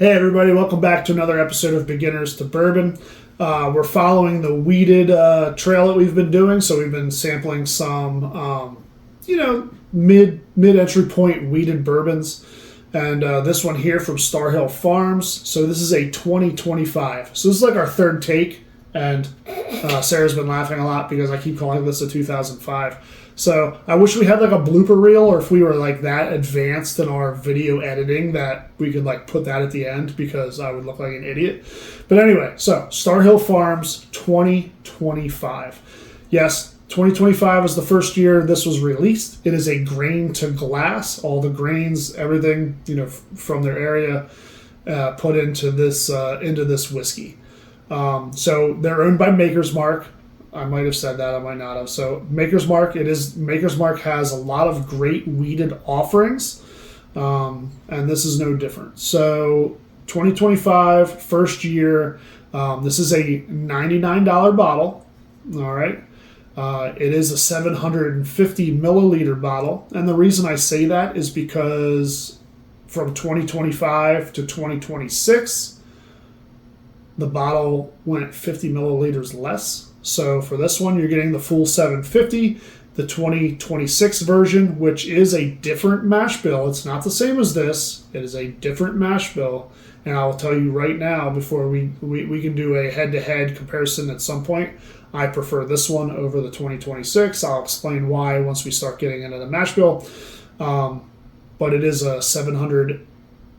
Hey everybody, welcome back to another episode of Beginners to Bourbon. We're following the weeded trail that we've been doing, so we've been sampling some, mid-entry point weeded bourbons. And this one here from Star Hill Farms. So this is a 2025. So this is like our third take, and Sarah's been laughing a lot because I keep calling this a 2005. So I wish we had like a blooper reel, or if we were like that advanced in our video editing that we could like put that at the end, because I would look like an idiot. But anyway, so Star Hill Farms 2025. Yes, 2025 was the first year this was released. It is a grain to glass. All the grains, everything, from their area put into this whiskey. So they're owned by Maker's Mark. I might have said that, I might not have. So Maker's Mark, Maker's Mark has a lot of great weeded offerings, and this is no different. So 2025, first year, this is a $99 bottle, all right? It is a 750 milliliter bottle, and the reason I say that is because from 2025 to 2026, the bottle went 50 milliliters less. So for this one, you're getting the full 750, the 2026 version, which is a different mash bill. It's not the same as this. It is a different mash bill. And I'll tell you right now, before we can do a head-to-head comparison at some point, I prefer this one over the 2026. I'll explain why once we start getting into the mash bill. But it is a 700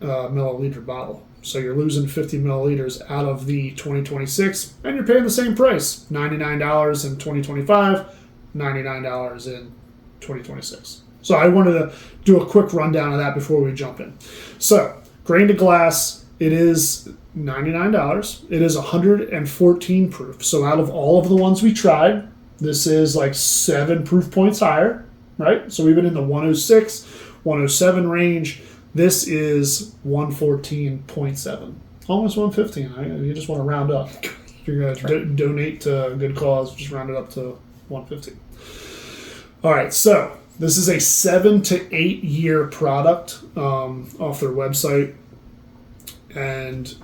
milliliter bottle. So you're losing 50 milliliters out of the 2026, and you're paying the same price, $99 in 2025, $99 in 2026. So I wanted to do a quick rundown of that before we jump in. So grain to glass, it is $99. It is 114 proof. So out of all of the ones we tried, this is like 7 proof points higher, right? So we've been in the 106, 107 range. This is 114.7, almost 115. You just want to round up. If you're going to donate to a good cause, just round it up to 115. All right, so this is a 7 to 8 year product off their website. And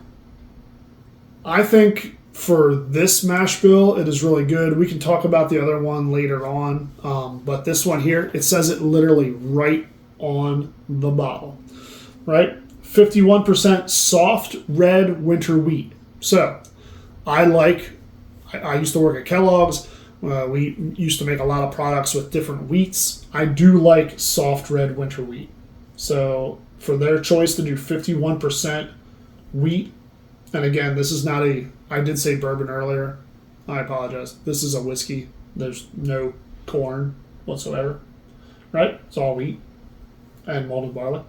I think for this mash bill, it is really good. We can talk about the other one later on. But this one here, it says it literally right on the bottle. Right? 51% soft red winter wheat. So, I used to work at Kellogg's. We used to make a lot of products with different wheats. I do like soft red winter wheat. So, for their choice to do 51% wheat, and again, this is not I did say bourbon earlier. I apologize. This is a whiskey. There's no corn whatsoever. Right? It's all wheat and malted barley.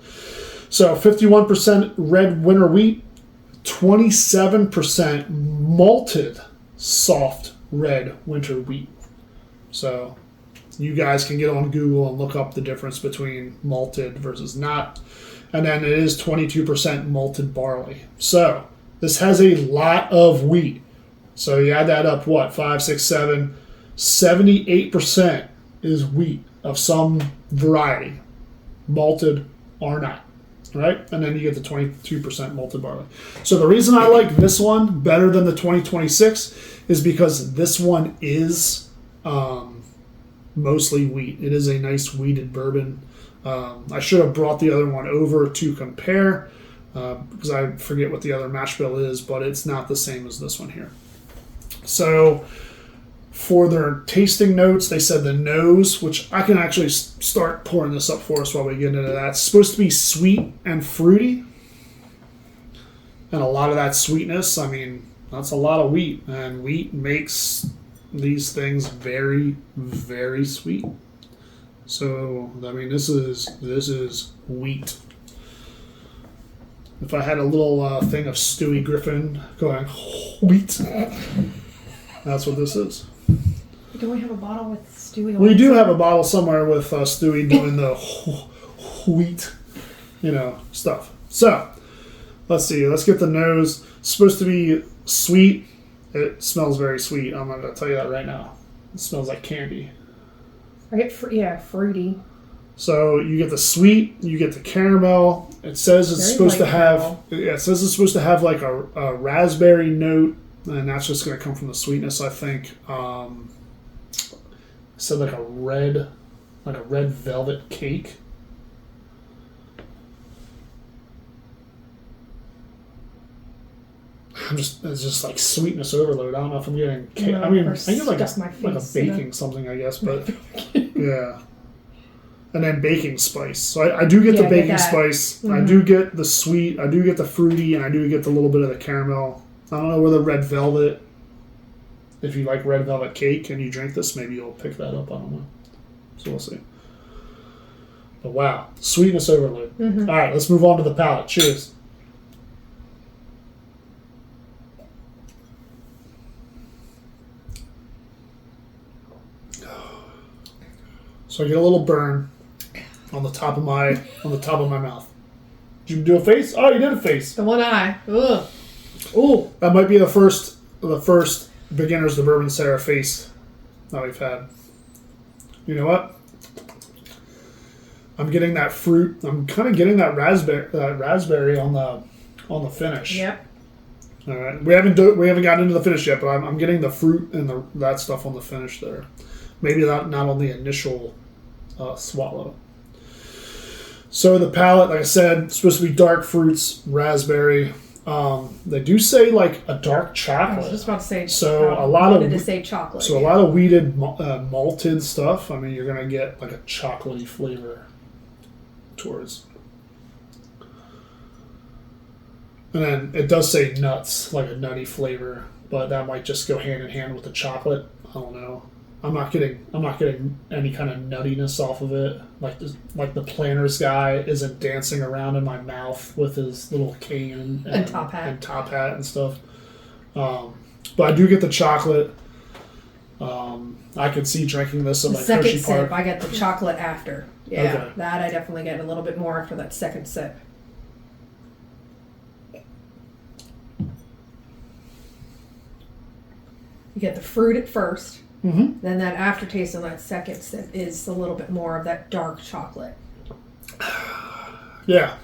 So 51% red winter wheat, 27% malted soft red winter wheat. So you guys can get on Google and look up the difference between malted versus not. And then it is 22% malted barley. So this has a lot of wheat. So you add that up, 5, 6, 7, 78% is wheat of some variety, malted or not. Right? And then you get the 22% malted barley. So the reason I like this one better than the 2026 is because this one is mostly wheat. It is a nice wheated bourbon. I should have brought the other one over to compare because I forget what the other mash bill is, but it's not the same as this one here. So for their tasting notes, they said the nose, which I can actually start pouring this up for us while we get into that. It's supposed to be sweet and fruity. And a lot of that sweetness, that's a lot of wheat. And wheat makes these things very, very sweet. So, this is wheat. If I had a little thing of Stewie Griffin going, wheat, that's what this is. Do we have a bottle with Stewie? We do have a bottle somewhere with Stewie doing the wheat, stuff. So, let's see. Let's get the nose. It's supposed to be sweet. It smells very sweet. I'm going to tell you that right now. It smells like candy. Fruity. So you get the sweet, you get the caramel. It says it's Very supposed to light have. caramel. Yeah, it says it's supposed to have like a raspberry note, and that's just going to come from the sweetness, I think. It said like a red velvet cake. It's just like sweetness overload. I don't know if I'm getting cake. No, I mean, or I think it's like stuff my like a face in baking it. something, I guess, but yeah. And then baking spice. So I do get the Yeah, I get baking that. spice. I Mhm. do get the sweet. I do get the fruity, and I do get the little bit of the caramel. I don't know where the red velvet. If you like red velvet cake and you drink this, maybe you'll pick that up. I don't know. So we'll see. But wow, sweetness overload. Mhm. All right, let's move on to the palate. Cheers. So I get a little burn on the top of my mouth. Did you do a face? Oh, you did a face. The one eye. Ugh. Oh, that might be the first beginners to bourbon Sarah face that we've had. You know what? I'm getting that fruit. I'm kind of getting that raspberry on the finish. Yep. All right. We haven't gotten into the finish yet, but I'm getting the fruit and that stuff on the finish there. Maybe not on the initial swallow. So the palate, like I said, it's supposed to be dark fruits, raspberry. They do say like a dark chocolate. I was just about to say. So a lot of wanted to say chocolate. So a lot of weeded malted stuff. I mean, you're gonna get like a chocolatey flavor towards. And then it does say nuts, like a nutty flavor, but that might just go hand in hand with the chocolate. I don't know. I'm not getting any kind of nuttiness off of it. Like the Planters guy isn't dancing around in my mouth with his little cane And top hat and stuff. But I do get the chocolate. I could see drinking this at The like second Hershey sip, Park. I get the chocolate after. Yeah, Okay. that I definitely get a little bit more after that second sip. You get the fruit at first, Mm-hmm. then that aftertaste on that second sip is a little bit more of that dark chocolate. Yeah.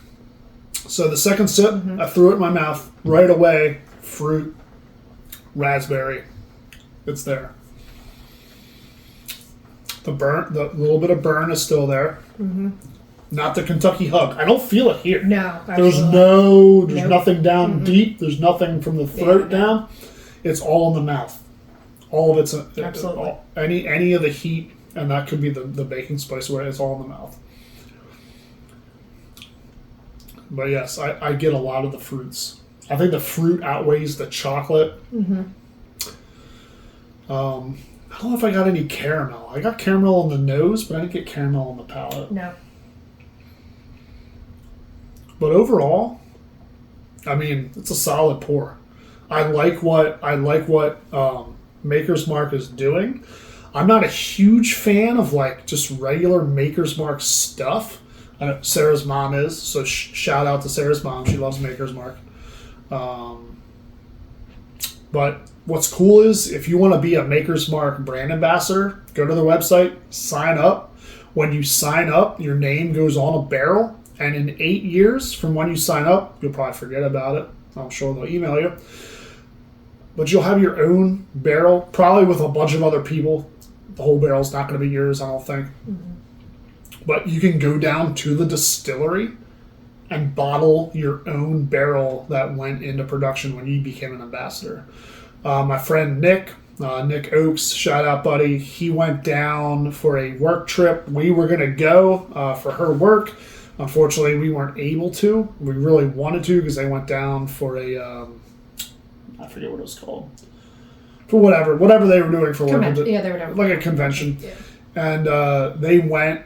So the second sip, I threw it in my mouth right away. Fruit, raspberry, it's there. The little bit of burn is still there. Mm-hmm. Not the Kentucky hug. I don't feel it here. No, There's absolutely. there's Nope. nothing down deep. There's nothing from the throat Yeah, no. down. It's all in the mouth. All of it's Absolutely. any of the heat, and that could be the baking spice where it's all in the mouth. But yes, I get a lot of the fruits. I think the fruit outweighs the chocolate. Mm-hmm. I don't know if I got any caramel. I got caramel on the nose, but I didn't get caramel on the palate. No. But overall, I mean, it's a solid pour. I like what Maker's Mark is doing. I'm not a huge fan of like just regular Maker's Mark stuff. I know Sarah's mom is, so shout out to Sarah's mom. She loves Maker's Mark. But what's cool is if you want to be a Maker's Mark brand ambassador, go to the website, sign up. When you sign up, your name goes on a barrel, and in 8 years from when you sign up, you'll probably forget about it. I'm sure they'll email you. But you'll have your own barrel, probably with a bunch of other people. The whole barrel's not going to be yours, I don't think. Mm-hmm. But you can go down to the distillery and bottle your own barrel that went into production when you became an ambassador. My friend Nick Oakes, shout out buddy, he went down for a work trip. We were going to go for her work. Unfortunately, we weren't able to. We really wanted to because they went down for a... I forget what it was called. For whatever they were doing for work. Yeah, they were doing like a convention. Yeah. And they went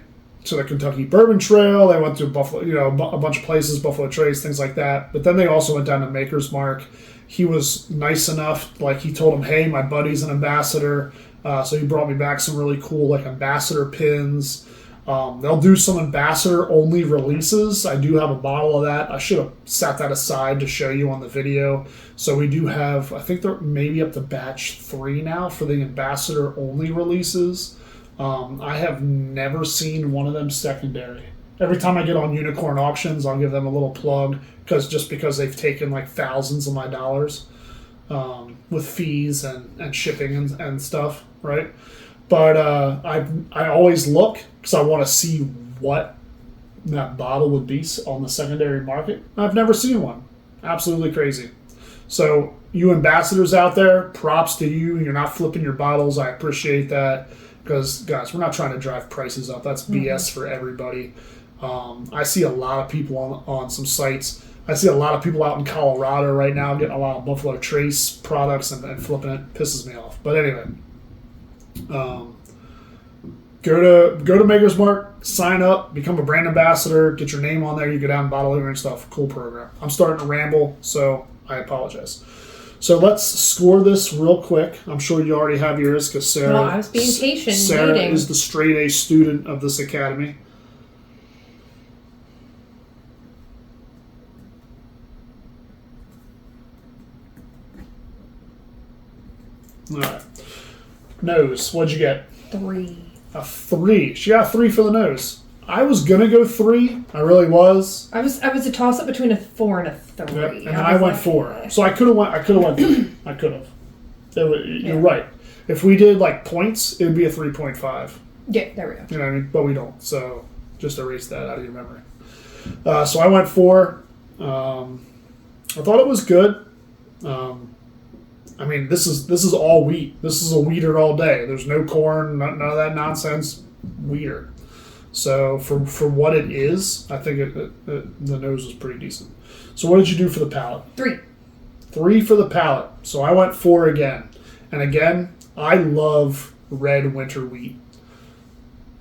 to the Kentucky Bourbon Trail. They went to Buffalo, a bunch of places, Buffalo Trace, things like that. But then they also went down to Maker's Mark. He was nice enough, like he told him, hey, my buddy's an ambassador. So he brought me back some really cool like ambassador pins. They'll do some ambassador-only releases. I do have a bottle of that. I should have set that aside to show you on the video. So we do have, I think they're maybe up to batch 3 now for the ambassador-only releases. I have never seen one of them secondary. Every time I get on unicorn auctions, I'll give them a little plug because they've taken like thousands of my dollars with fees and shipping and stuff, right? But I always look because I want to see what that bottle would be on the secondary market. I've never seen one. Absolutely crazy. So you ambassadors out there, props to you. You're not flipping your bottles. I appreciate that because, guys, we're not trying to drive prices up. That's BS for everybody. I see a lot of people on some sites. I see a lot of people out in Colorado right now getting a lot of Buffalo Trace products and flipping it. Pisses me off. But anyway, go to Maker's Mark, sign up, become a brand ambassador, get your name on there. You go down and bottle over and stuff. Cool program. I'm starting to ramble, so I apologize. So let's score this real quick. I'm sure you already have yours because Sarah. No, I was being patient. Sarah waiting. is the straight A student of this academy. All right. Nose. What'd you get? 3. A 3. She got a 3 for the nose. I was gonna go 3. I really was. I was a toss up between a 4 and a 3. Yep. And then I went 4. So I could have went 3. I could have. You're right. If we did like points, it would be a 3.5. Yeah, there we go. You know what I mean? But we don't. So just erase that out of your memory. So I went 4. I thought it was good. I mean, this is all wheat. This is a wheater all day. There's no corn, none of that nonsense. Wheater. So for what it is, I think the nose was pretty decent. So what did you do for the palate? 3. 3 for the palate. So I went 4 again. And again, I love red winter wheat.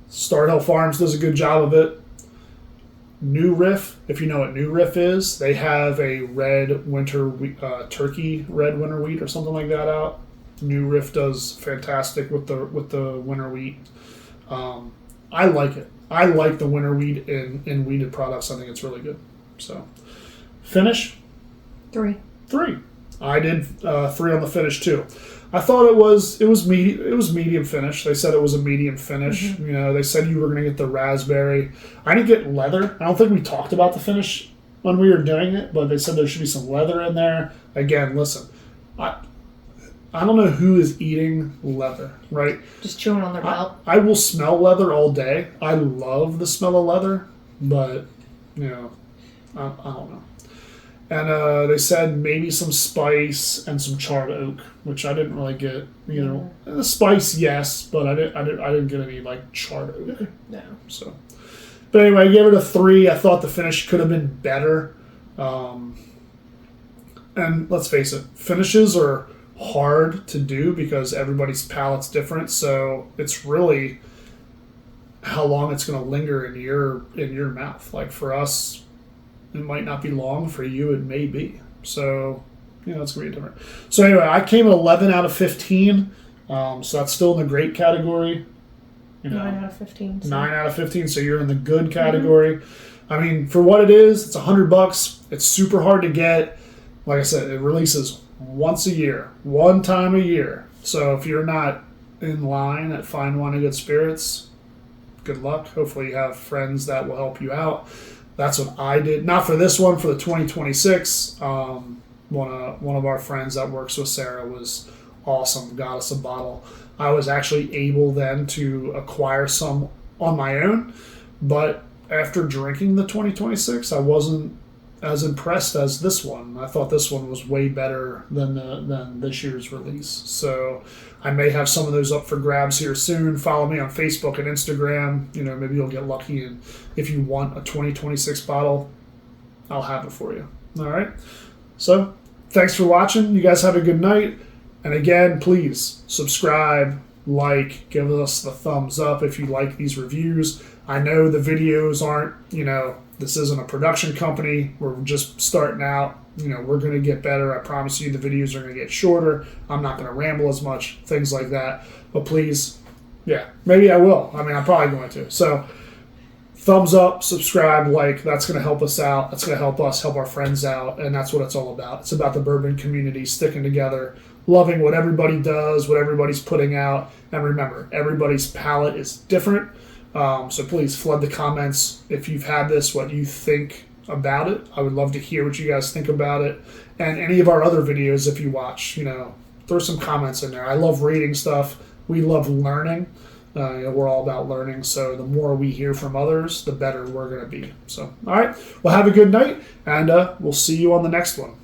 Star Hill Farms does a good job of it. New Riff, if you know what New Riff is, they have a red winter wheat, turkey red winter wheat or something like that out. New Riff does fantastic with the winter wheat. I like it. I like the winter wheat in wheated products. I think it's really good. So, finish? 3. 3. I did 3 on the finish too. I thought it was medium finish. They said it was a medium finish. Mm-hmm. You know, they said you were going to get the raspberry. I didn't get leather. I don't think we talked about the finish when we were doing it, but they said there should be some leather in there. Again, listen, I don't know who is eating leather, right? Just chewing on their belt. I will smell leather all day. I love the smell of leather, but you know, I don't know. And they said maybe some spice and some charred oak, which I didn't really get. You know, the spice, yes, but I didn't get any like charred oak. No. So, but anyway, I gave it a 3. I thought the finish could have been better. And let's face it, finishes are hard to do because everybody's palate's different. So it's really how long it's going to linger in your mouth. Like for us, it might not be long. For you, it may be. So, you know, it's going to be different. So anyway, I came at 11 out of 15. So that's still in the great category. You know, 9 out of 15. So. 9 out of 15. So you're in the good category. Mm-hmm. I mean, for what it is, it's $100. It's super hard to get. Like I said, it releases once a year, one time a year. So if you're not in line at Fine Wine and Good Spirits, good luck. Hopefully you have friends that will help you out. That's what I did. Not for this one, for the 2026. One of our friends that works with Sarah was awesome. Got us a bottle. I was actually able then to acquire some on my own, but after drinking the 2026, I wasn't as impressed as this one. I thought this one was way better than this year's release. So I may have some of those up for grabs here soon. Follow me on Facebook and Instagram. You know, maybe you'll get lucky, and if you want a 2026 bottle, I'll have it for you. All right. So thanks for watching. You guys have a good night. And again, please subscribe, like, give us the thumbs up if you like these reviews. I know the videos aren't, you know, this isn't a production company. We're just starting out. You know, we're going to get better. I promise you the videos are going to get shorter. I'm not going to ramble as much, things like that. But please, yeah, maybe I will. I mean, I'm probably going to. So thumbs up, subscribe, like. That's going to help us out. That's going to help us help our friends out, and that's what it's all about. It's about the bourbon community sticking together, loving what everybody does, what everybody's putting out, and remember, everybody's palate is different. So please flood the comments if you've had this, what you think about it. I would love to hear what you guys think about it, and any of our other videos if you watch. Throw some comments in there. I love reading stuff. We love learning. We're all about learning, so the more we hear from others, the better we're going to be. So, all right, well, have a good night, and we'll see you on the next one.